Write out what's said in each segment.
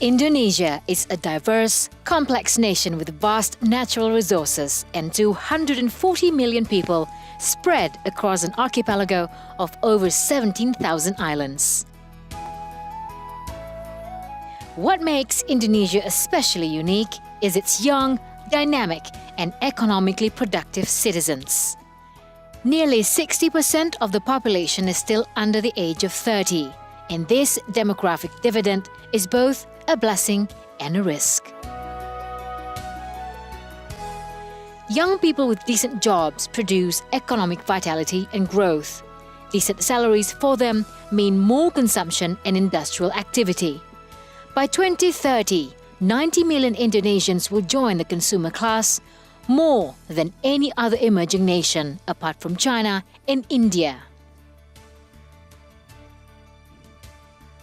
Indonesia is a diverse, complex nation with vast natural resources and 240 million people spread across an archipelago of over 17,000 islands. What makes Indonesia especially unique is its young, dynamic and economically productive citizens. Nearly 60% of the population is still under the age of 30, and this demographic dividend is both a blessing and a risk. Young people with decent jobs produce economic vitality and growth. Decent salaries for them mean more consumption and industrial activity. By 2030, 90 million Indonesians will join the consumer class, more than any other emerging nation apart from China and India.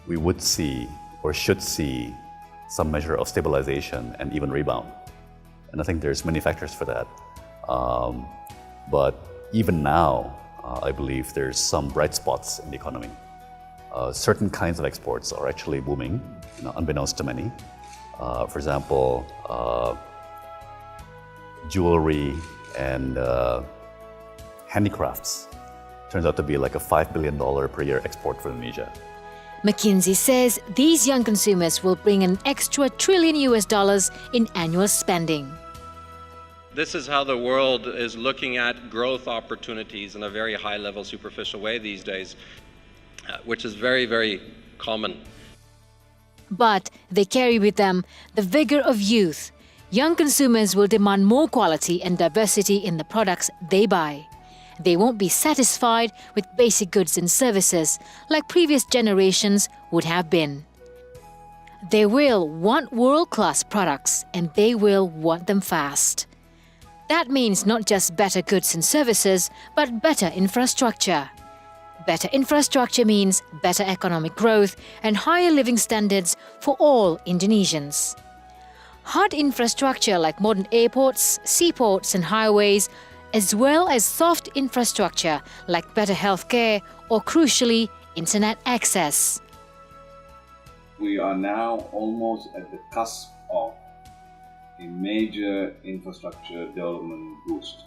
We would see or should see some measure of stabilization and even rebound. And I think there's many factors for that. But even now, I believe there's some bright spots in the economy. Certain kinds of exports are actually booming, unbeknownst to many. For example, jewelry and handicrafts turns out to be like a $5 billion per year export for Indonesia. McKinsey says these young consumers will bring an extra $1 trillion in annual spending. This is how the world is looking at growth opportunities in a very high-level, superficial way these days, which is very, very common. But they carry with them the vigor of youth. Young consumers will demand more quality and diversity in the products they buy. They won't be satisfied with basic goods and services like previous generations would have been. They will want world-class products and they will want them fast. That means not just better goods and services, but better infrastructure. Better infrastructure means better economic growth and higher living standards for all Indonesians. Hard infrastructure like modern airports, seaports and highways, as well as soft infrastructure like better healthcare or, crucially, internet access. We are now almost at the cusp of a major infrastructure development boost,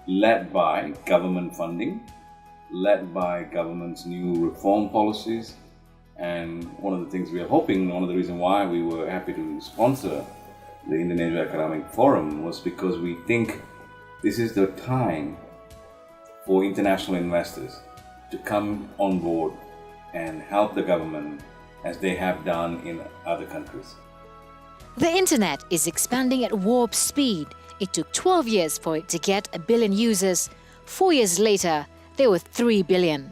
led by government funding, led by government's new reform policies. And one of the things we are hoping, one of the reasons why we were happy to sponsor the Indonesia Economic Forum was because we think this is the time for international investors to come on board and help the government as they have done in other countries. The internet is expanding at warp speed. It took 12 years for it to get 1 billion users. 4 years later, there were 3 billion.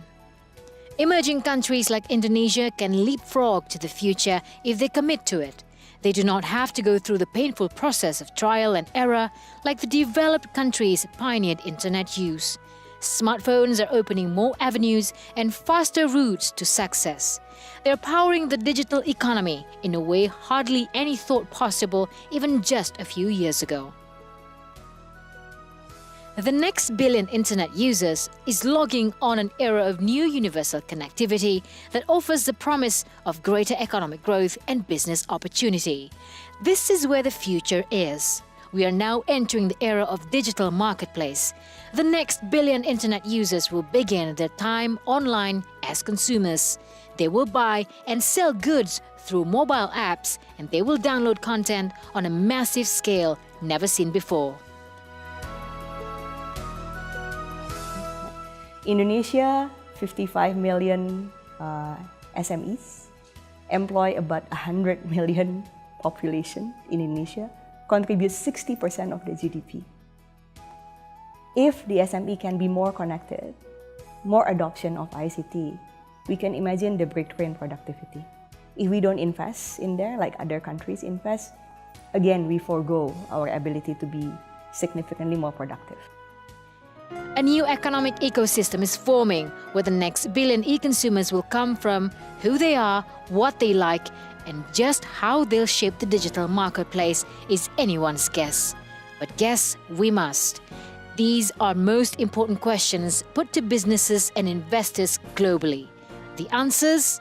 Emerging countries like Indonesia can leapfrog to the future if they commit to it. They do not have to go through the painful process of trial and error like the developed countries pioneered internet use. Smartphones are opening more avenues and faster routes to success. They're powering the digital economy in a way hardly any thought possible even just a few years ago. The next billion internet users is logging on an era of new universal connectivity that offers the promise of greater economic growth and business opportunity. This is where the future is. We are now entering the era of digital marketplace. The next billion internet users will begin their time online as consumers. They will buy and sell goods through mobile apps, and they will download content on a massive scale never seen before. Indonesia, 55 million SMEs, employ about 100 million population in Indonesia, contributes 60% of the GDP. If the SME can be more connected, more adoption of ICT, we can imagine the breakthrough in productivity. If we don't invest in there, like other countries invest, again, we forego our ability to be significantly more productive. A new economic ecosystem is forming where the next billion e-consumers will come from, who they are, what they like, and just how they'll shape the digital marketplace is anyone's guess. But guess we must. These are most important questions put to businesses and investors globally. The answers?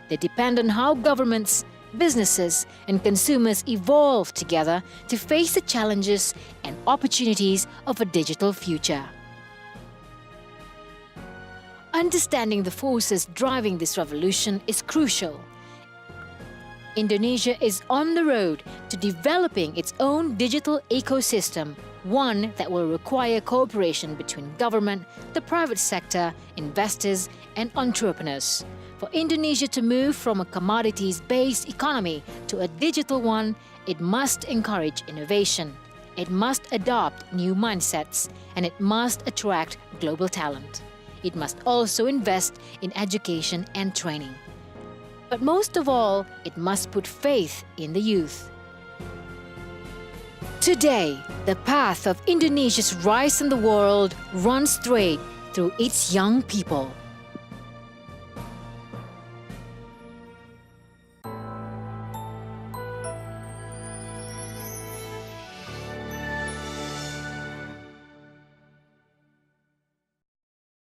They depend on how governments, businesses, and consumers evolve together to face the challenges and opportunities of a digital future. Understanding the forces driving this revolution is crucial. Indonesia is on the road to developing its own digital ecosystem, one that will require cooperation between government, the private sector, investors, and entrepreneurs. For Indonesia to move from a commodities-based economy to a digital one, it must encourage innovation, it must adopt new mindsets, and it must attract global talent. It must also invest in education and training. But most of all, it must put faith in the youth. Today, the path of Indonesia's rise in the world runs straight through its young people.